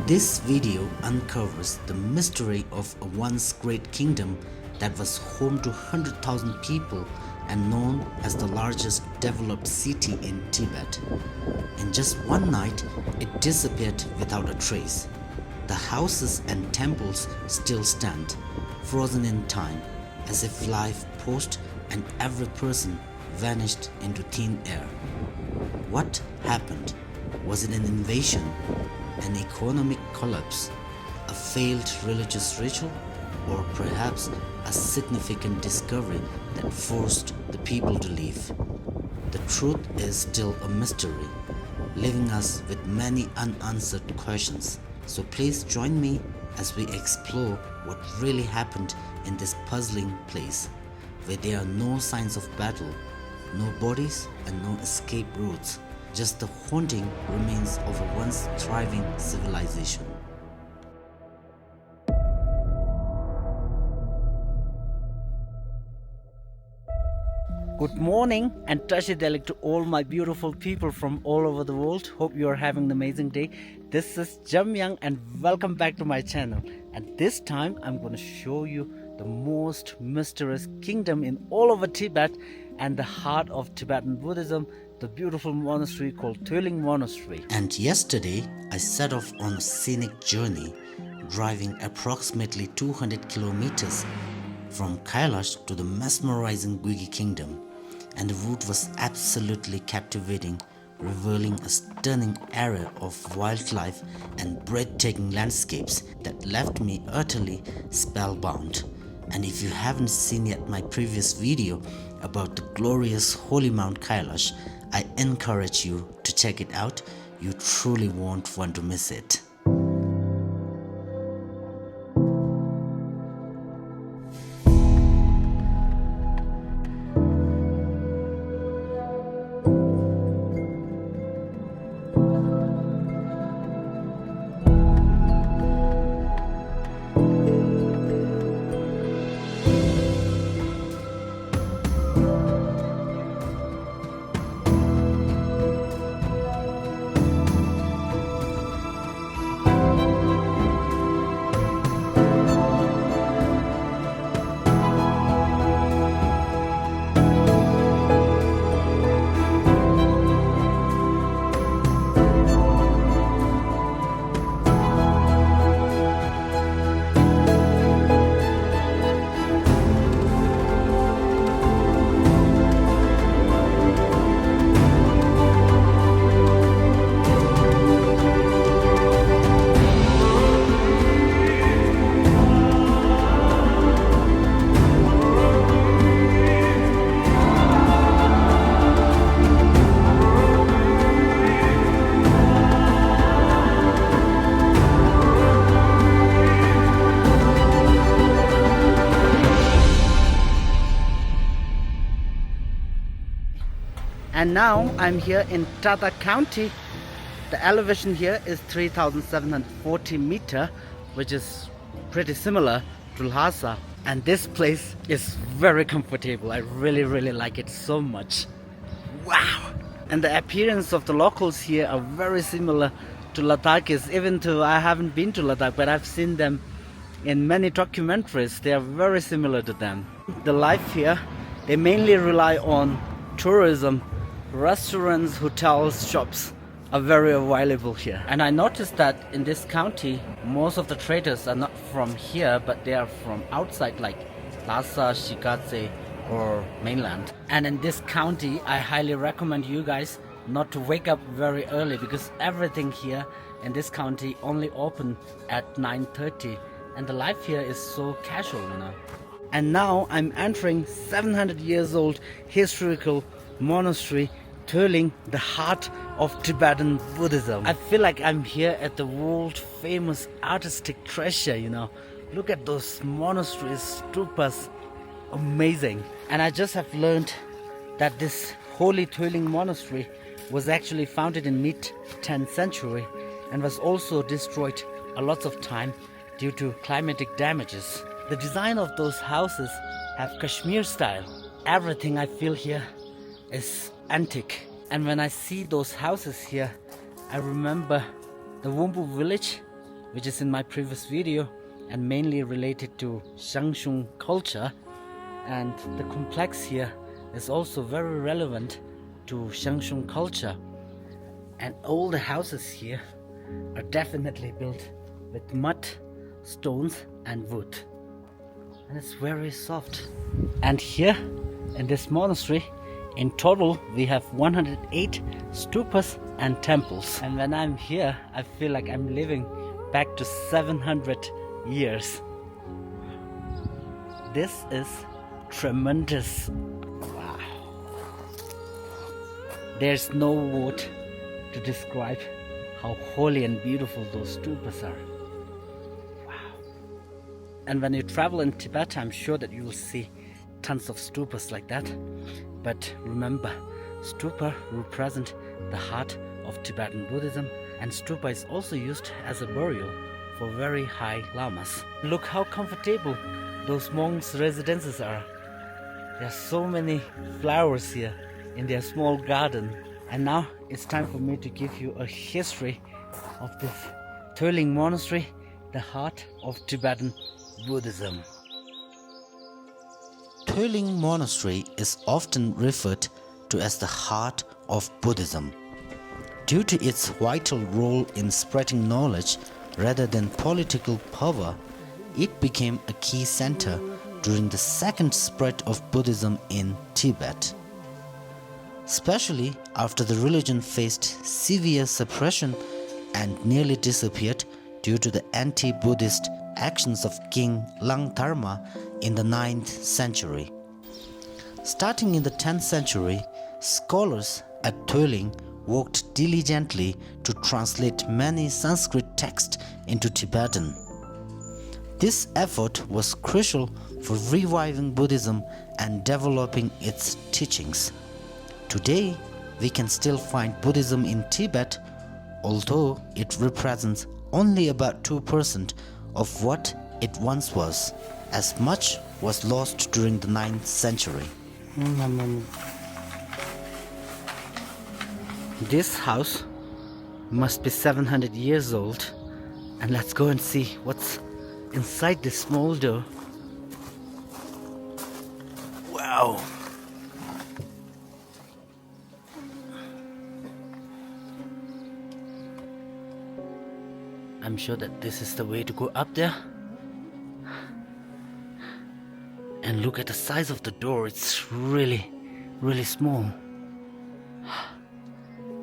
This video uncovers the mystery of a once great kingdom that was home to 100,000 people and known as the largest developed city in Tibet. In just one night, it disappeared without a trace. The houses and temples still stand, frozen in time, as if life paused and every person vanished into thin air. What happened? Was it an invasion, an economic collapse, a failed religious ritual, or perhaps a significant discovery that forced the people to leave? The truth is still a mystery, leaving us with many unanswered questions. So please join me as we explore what really happened in this puzzling place, where there are no signs of battle, no bodies and no escape routes, just the haunting remains of a once thriving civilization. Good morning and Tashi Delik to all my beautiful people from all over the world. Hope you are having an amazing day. This is Jamyang and welcome back to my channel. And this time I'm going to show you the most mysterious kingdom in all over Tibet and the heart of Tibetan Buddhism, the beautiful monastery called Töling Monastery. And yesterday I set off on a scenic journey, driving approximately 200 kilometers from Kailash to the mesmerizing Guge Kingdom. And the route was absolutely captivating, revealing a stunning array of wildlife and breathtaking landscapes that left me utterly spellbound. And if you haven't seen yet my previous video about the glorious holy Mount Kailash, I encourage you to check it out. You truly won't want to miss it. And now I'm here in Tata County. The elevation here is 3,740 meter, which is pretty similar to Lhasa. And this place is very comfortable. I really like it so much. Wow! And the appearance of the locals here are very similar to Ladakis. Even though I haven't been to Ladakh, but I've seen them in many documentaries. They are very similar to them. The life here, they mainly rely on tourism. Restaurants, hotels, shops are very available here. And I noticed that in this county, most of the traders are not from here, but they are from outside like Lhasa, Shikatse or mainland. And in this county, I highly recommend you guys not to wake up very early because everything here in this county only open at 9:30 and the life here is so casual, you know. And now I'm entering 700 years old historical monastery Töling, the heart of Tibetan Buddhism. I feel like I'm here at the world famous artistic treasure, you know. Look at those monasteries, stupas, amazing. And I just have learned that this holy Töling monastery was actually founded in mid-10th century and was also destroyed a lot of time due to climatic damages. The design of those houses have Kashmir style. Everything I feel here is antique. And when I see those houses here, I remember the Wumbu village which is in my previous video and mainly related to Shangshung culture, and the complex here is also very relevant to Shangshung culture. And all the houses here are definitely built with mud, stones and wood, and it's very soft. And here in this monastery, in total we have 108 stupas and temples. And when I'm here, I feel like I'm living back to 700 years. This is tremendous. Wow. There's no word to describe how holy and beautiful those stupas are. Wow. And when you travel in Tibet, I'm sure that you will see tons of stupas like that. But remember, stupa represent the heart of Tibetan Buddhism, and stupa is also used as a burial for very high lamas. Look how comfortable those monks' residences are. There are so many flowers here in their small garden. And now it's time for me to give you a history of this Töling Monastery, the heart of Tibetan Buddhism. Töling Monastery is often referred to as the heart of Buddhism. Due to its vital role in spreading knowledge rather than political power, it became a key center during the second spread of Buddhism in Tibet. Especially after the religion faced severe suppression and nearly disappeared due to the anti-Buddhist actions of King Langdharma in the 9th century. Starting in the 10th century, scholars at Töling worked diligently to translate many Sanskrit texts into Tibetan. This effort was crucial for reviving Buddhism and developing its teachings. Today, we can still find Buddhism in Tibet, although it represents only about 2% of what it once was, as much was lost during the 9th century. This house must be 700 years old, and let's go and see what's inside this small door. Wow! I'm sure that this is the way to go up there. And look at the size of the door, it's really, really small.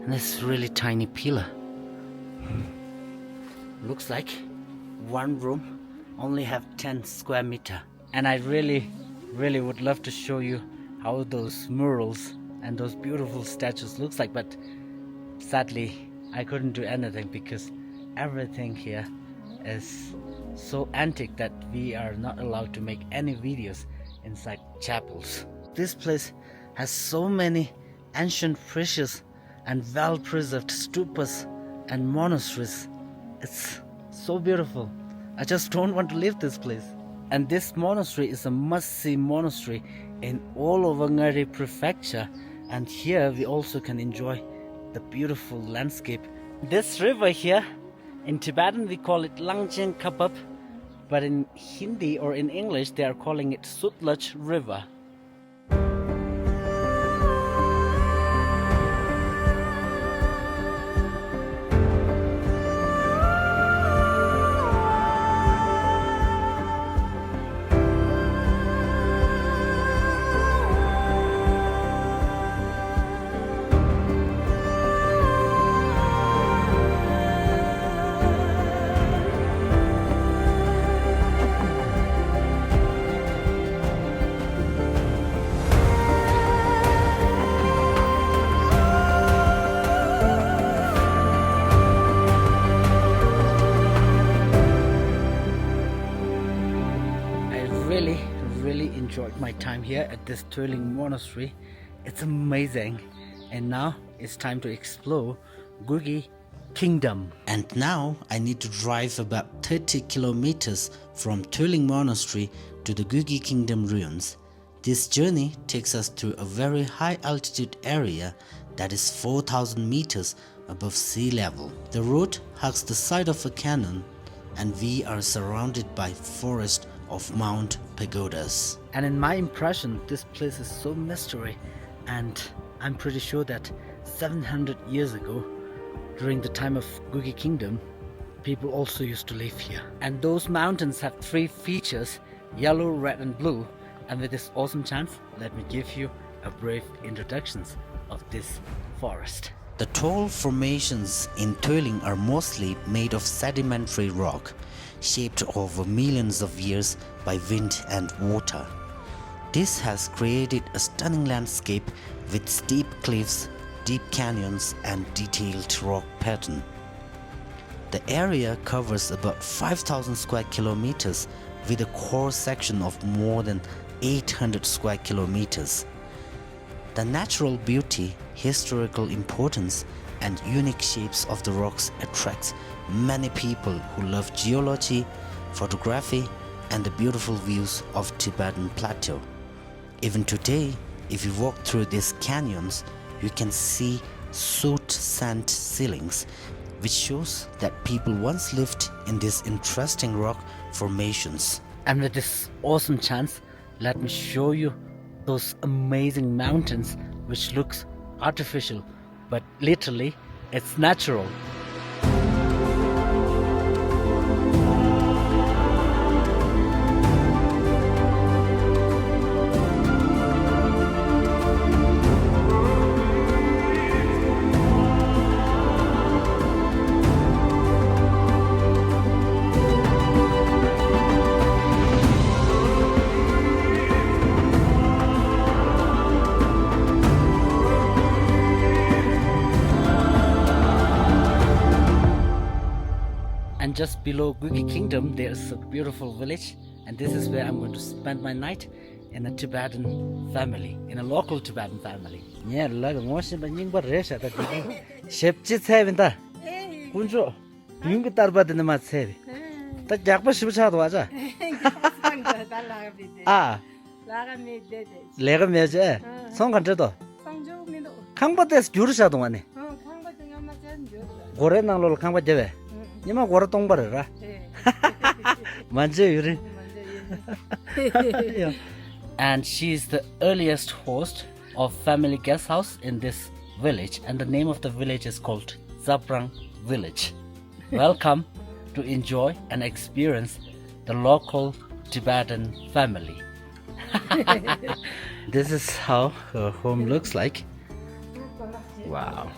And this really tiny pillar. Looks like one room only have 10 square meter. And I really would love to show you how those murals and those beautiful statues looks like, but sadly I couldn't do anything because everything here is so antique that we are not allowed to make any videos inside chapels. This place has so many ancient precious and well-preserved stupas and monasteries. It's so beautiful. I just don't want to leave this place. And this monastery is a must-see monastery in all over Ngari prefecture, and here we also can enjoy the beautiful landscape. This river here, in Tibetan we call it Langchen Kabab, but in Hindi or in English they are calling it Sutlej River. Really enjoyed my time here at this Töling Monastery. It's amazing. And now it's time to explore Guge Kingdom. And now I need to drive about 30 kilometers from Töling Monastery to the Guge Kingdom ruins. This journey takes us through a very high altitude area that is 4,000 meters above sea level. The road hugs the side of a canyon, and we are surrounded by forest of Mount Pagodas. And in my impression, this place is so mystery, and I'm pretty sure that 700 years ago, during the time of Guge Kingdom, people also used to live here. And those mountains have three features: yellow, red and blue. And with this awesome chance, let me give you a brief introduction of this forest. The tall formations in Tueling are mostly made of sedimentary rock, shaped over millions of years by wind and water. This has created a stunning landscape with steep cliffs, deep canyons and detailed rock pattern. The area covers about 5,000 square kilometers with a core section of more than 800 square kilometers. The natural beauty, historical importance and unique shapes of the rocks attracts many people who love geology, photography and the beautiful views of Tibetan plateau. Even today, if you walk through these canyons, you can see soot sand ceilings, which shows that people once lived in these interesting rock formations. And with this awesome chance, let me show you those amazing mountains which looks artificial, but literally it's natural. And just below Guge Kingdom there is a beautiful village, and this is where I'm going to spend my night in a Tibetan family, in a local Tibetan family. Yeah, like most but you but resha that shepchi sevinda. Kunjo, you get tarba in the mat sevi. That jakba shibcha waja. Ah, lega meje. Song kanto. Kangbates gyurusha dongane. Gore nanglo kangba jeve. Nima gore tongbarera. Manje yuri. And she is the earliest host of family guest house in this village, and the name of the village is called Zaprang Village. Welcome to enjoy and experience the local Tibetan family. This is how her home looks like. Wow.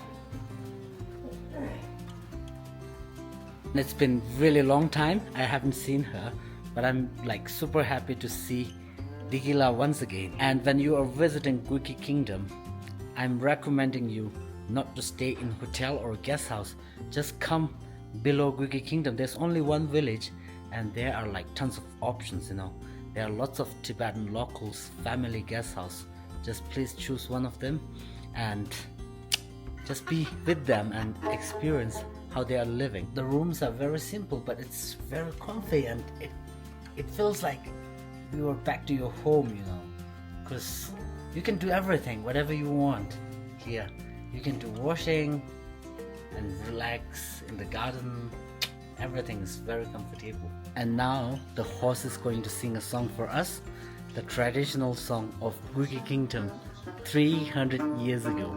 It's been really long time I haven't seen her, but I'm like super happy to see Digila once again. And when you are visiting Guge Kingdom, I'm recommending you not to stay in hotel or guest house. Just come below Guge Kingdom. There's only one village and there are like tons of options, you know. There are lots of Tibetan locals, family guest house. Just please choose one of them and just be with them and experience how they are living. The rooms are very simple, but it's very comfy, and it feels like we were back to your home, you know, because you can do everything, whatever you want here. You can do washing and relax in the garden. Everything is very comfortable. And now the horse is going to sing a song for us, the traditional song of Guge Kingdom 300 years ago.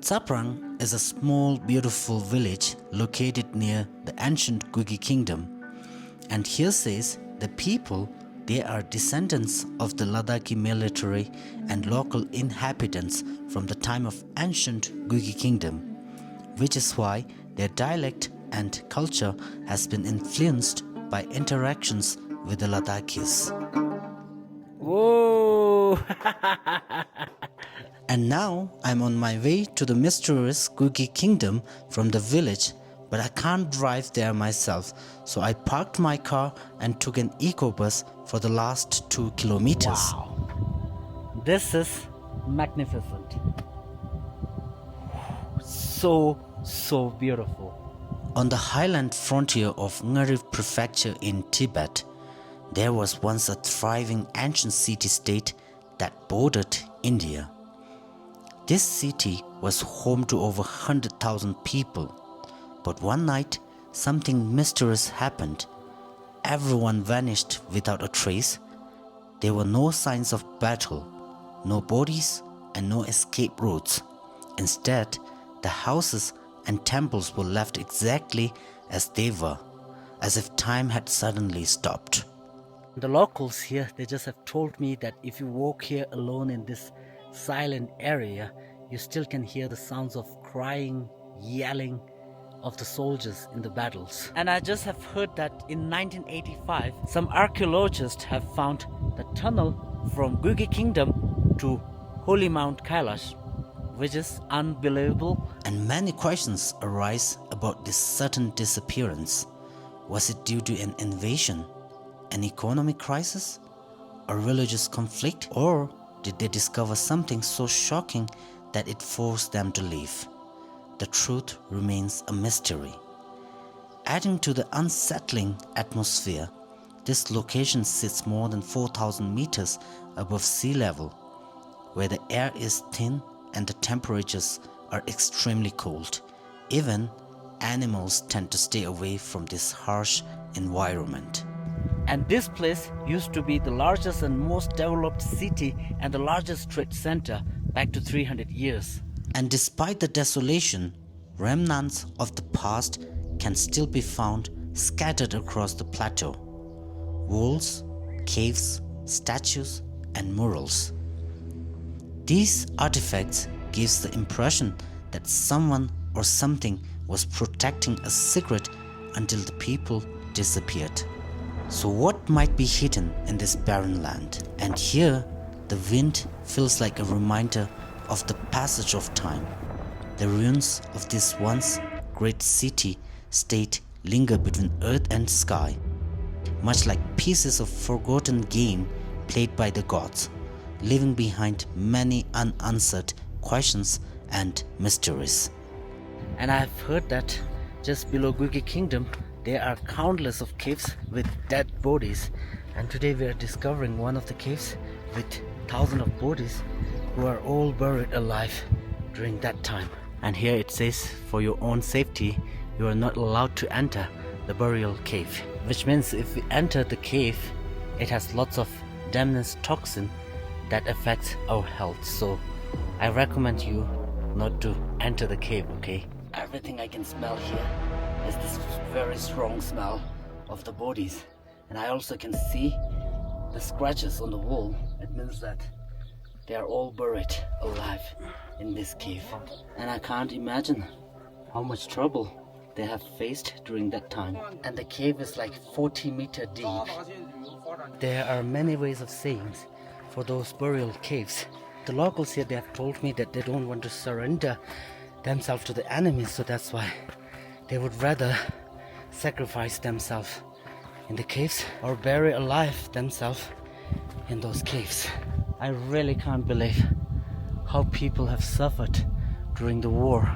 Zaprang is a small beautiful village located near the ancient Guge Kingdom, and here says the people, they are descendants of the Ladakhi military and local inhabitants from the time of ancient Guge Kingdom, which is why their dialect and culture has been influenced by interactions with the Ladakhis. Whoa! And now I'm on my way to the mysterious Guge Kingdom from the village, but I can't drive there myself, so I parked my car and took an eco bus for the last 2 kilometers. Wow! This is magnificent. So beautiful. On the highland frontier of Ngari Prefecture in Tibet, there was once a thriving ancient city-state that bordered India. This city was home to over 100,000 people. But one night, something mysterious happened. Everyone vanished without a trace. There were no signs of battle, no bodies, and no escape routes. Instead, the houses and temples were left exactly as they were, as if time had suddenly stopped. The locals here, they just have told me that if you walk here alone in this silent area, you still can hear the sounds of crying, yelling of the soldiers in the battles. And I just have heard that in 1985, some archaeologists have found the tunnel from Guge Kingdom to Holy Mount Kailash, which is unbelievable. And many questions arise about this sudden disappearance. Was it due to an invasion, an economic crisis, a religious conflict, or did they discover something so shocking that it forced them to leave? The truth remains a mystery. Adding to the unsettling atmosphere, this location sits more than 4,000 meters above sea level, where the air is thin and the temperatures are extremely cold. Even animals tend to stay away from this harsh environment. And this place used to be the largest and most developed city and the largest trade center back to 300 years. And despite the desolation, remnants of the past can still be found scattered across the plateau. Walls, caves, statues, and murals. These artifacts gives the impression that someone or something was protecting a secret until the people disappeared. So what might be hidden in this barren land? And here, the wind feels like a reminder of the passage of time. The ruins of this once great city-state linger between earth and sky, much like pieces of forgotten game played by the gods, leaving behind many unanswered questions and mysteries. And I have heard that just below Guge Kingdom, there are countless of caves with dead bodies. And today we are discovering one of the caves with thousands of bodies who are all buried alive during that time. And here it says, for your own safety, you are not allowed to enter the burial cave. Which means if we enter the cave, it has lots of damnous toxin that affects our health. So I recommend you not to enter the cave, okay? Everything I can smell here is this very strong smell of the bodies. And I also can see the scratches on the wall. It means that they are all buried alive in this cave. And I can't imagine how much trouble they have faced during that time. And the cave is like 40 meters deep. There are many ways of saying for those burial caves. The locals here, they have told me that they don't want to surrender themselves to the enemies, so that's why they would rather sacrifice themselves in the caves or bury alive themselves in those caves. I really can't believe how people have suffered during the war.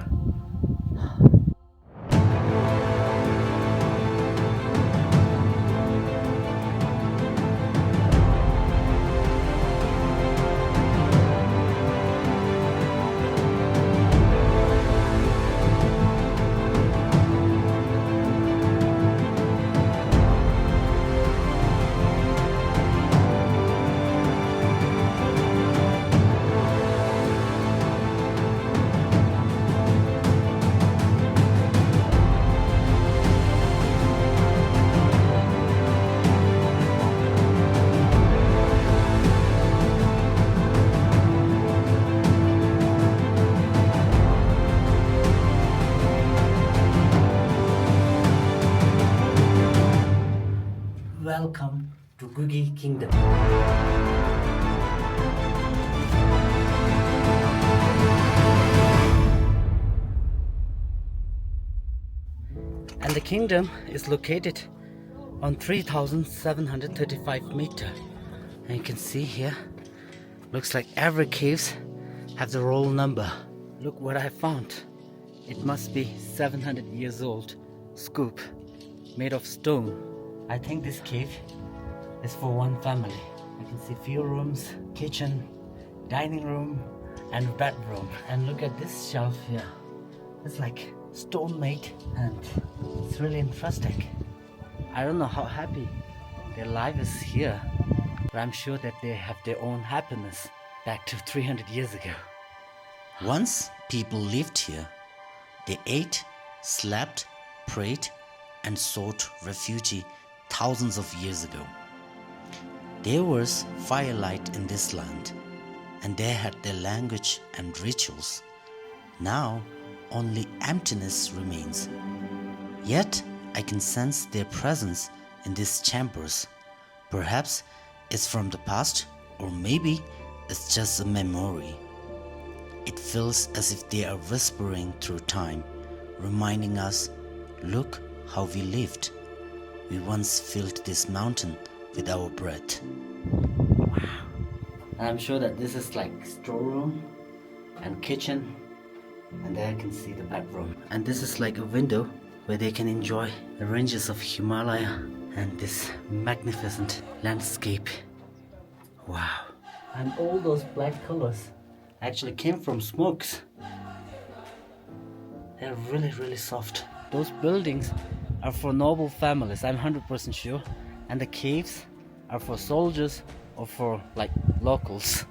Welcome to Guge Kingdom. And the kingdom is located on 3,735 meters. And you can see here, looks like every caves have the roll number. Look what I found. It must be 700 years old scoop made of stone. I think this cave is for one family. I can see few rooms, kitchen, dining room, and bedroom. And look at this shelf here. It's like stone made and it's really interesting. I don't know how happy their life is here, but I'm sure that they have their own happiness back to 300 years ago. Once people lived here. They ate, slept, prayed, and sought refuge thousands of years ago. There was firelight in this land, and they had their language and rituals. Now, only emptiness remains. Yet, I can sense their presence in these chambers. Perhaps it's from the past, or maybe it's just a memory. It feels as if they are whispering through time, reminding us, look how we lived. We once filled this mountain with our breath. Wow. I'm sure that this is like storeroom and kitchen, and there I can see the bedroom. And this is like a window where they can enjoy the ranges of Himalaya and this magnificent landscape. Wow. And all those black colors actually came from smokes. They're really, really soft. Those buildings are for noble families, I'm 100% sure. And the caves are for soldiers or for like locals.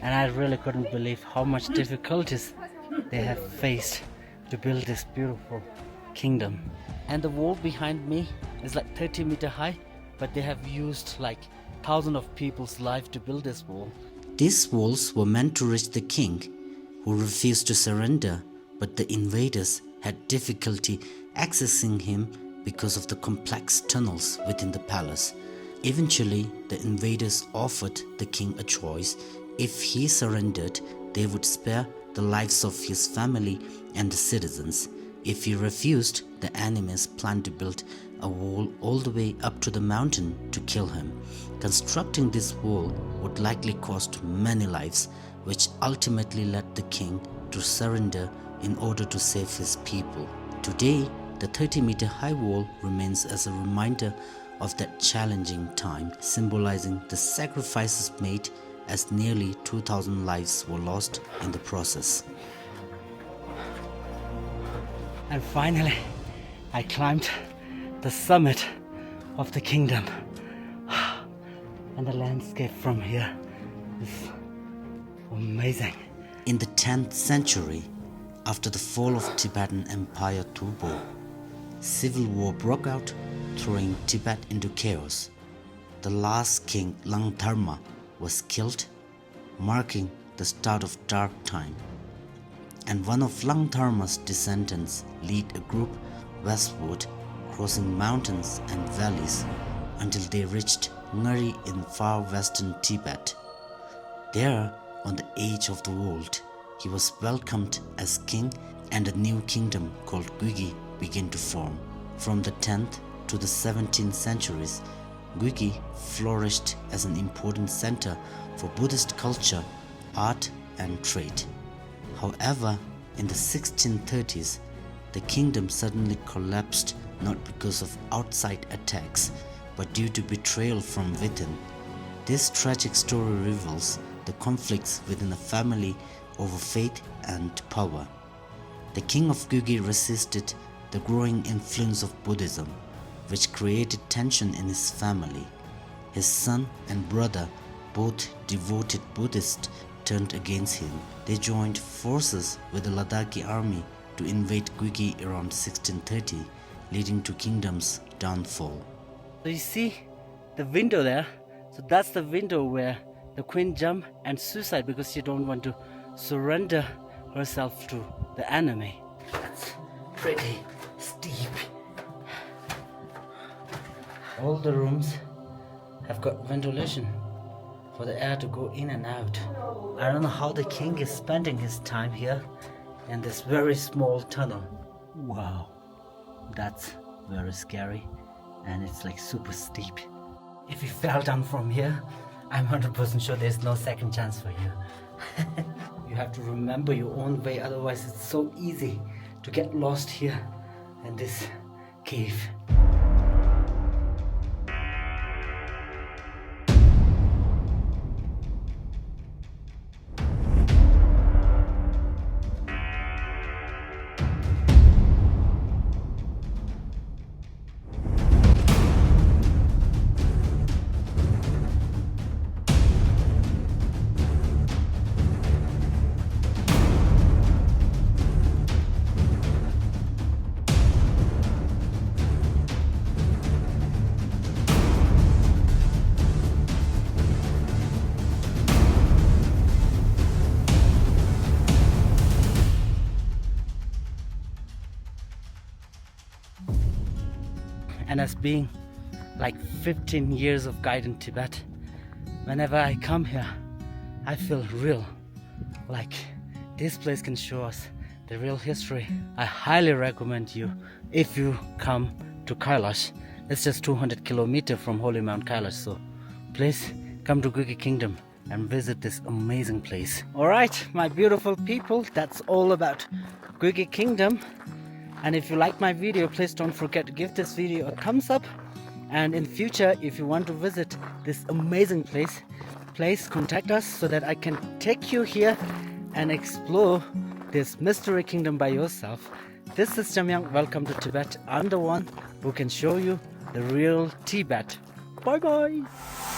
And I really couldn't believe how much difficulties they have faced to build this beautiful kingdom. And the wall behind me is like 30 meters high, but they have used like thousands of people's life to build this wall. These walls were meant to reach the king, who refused to surrender, but the invaders had difficulty accessing him because of the complex tunnels within the palace. Eventually, the invaders offered the king a choice. If he surrendered, they would spare the lives of his family and the citizens. If he refused, the enemies planned to build a wall all the way up to the mountain to kill him. Constructing this wall would likely cost many lives, which ultimately led the king to surrender in order to save his people. Today, the 30-meter high wall remains as a reminder of that challenging time, symbolizing the sacrifices made as nearly 2,000 lives were lost in the process. And finally, I climbed the summit of the kingdom. And the landscape from here is amazing. In the 10th century, after the fall of Tibetan Empire Turbo, civil war broke out, throwing Tibet into chaos. The last king, Langtharma, was killed, marking the start of dark time. And one of Langtharma's descendants led a group westward, crossing mountains and valleys until they reached Ngari in far western Tibet. There, on the edge of the world, he was welcomed as king, and a new kingdom called Guge began to form. From the 10th to the 17th centuries, Guge flourished as an important center for Buddhist culture, art, and trade. However, in the 1630s, the kingdom suddenly collapsed, not because of outside attacks, but due to betrayal from within. This tragic story reveals the conflicts within a family over faith and power. The king of Guge resisted the growing influence of Buddhism, which created tension in his family. His son and brother, both devoted Buddhists, turned against him. They joined forces with the Ladakhi army to invade Guge around 1630, leading to kingdom's downfall. So you see the window there? So that's the window where the queen jumped and suicide because she don't want to surrender herself to the enemy. That's pretty steep. All the rooms have got ventilation for the air to go in and out. I don't know how the king is spending his time here in this very small tunnel. Wow, that's very scary, and it's like super steep. If you fell down from here, I'm 100% sure there's no second chance for you. You have to remember your own way, otherwise it's so easy to get lost here in this cave. as being like 15 years of guide in Tibet, whenever I come here, I feel real. Like this place can show us the real history. I highly recommend you, if you come to Kailash, it's just 200 kilometers from Holy Mount Kailash, so please come to Guge Kingdom and visit this amazing place. Alright, my beautiful people, that's all about Guge Kingdom. And if you like my video, please don't forget to give this video a thumbs up. And in future, if you want to visit this amazing place, please contact us so that I can take you here and explore this mystery kingdom by yourself. This is Jamyang. Welcome to Tibet. I'm the one who can show you the real Tibet. Bye bye.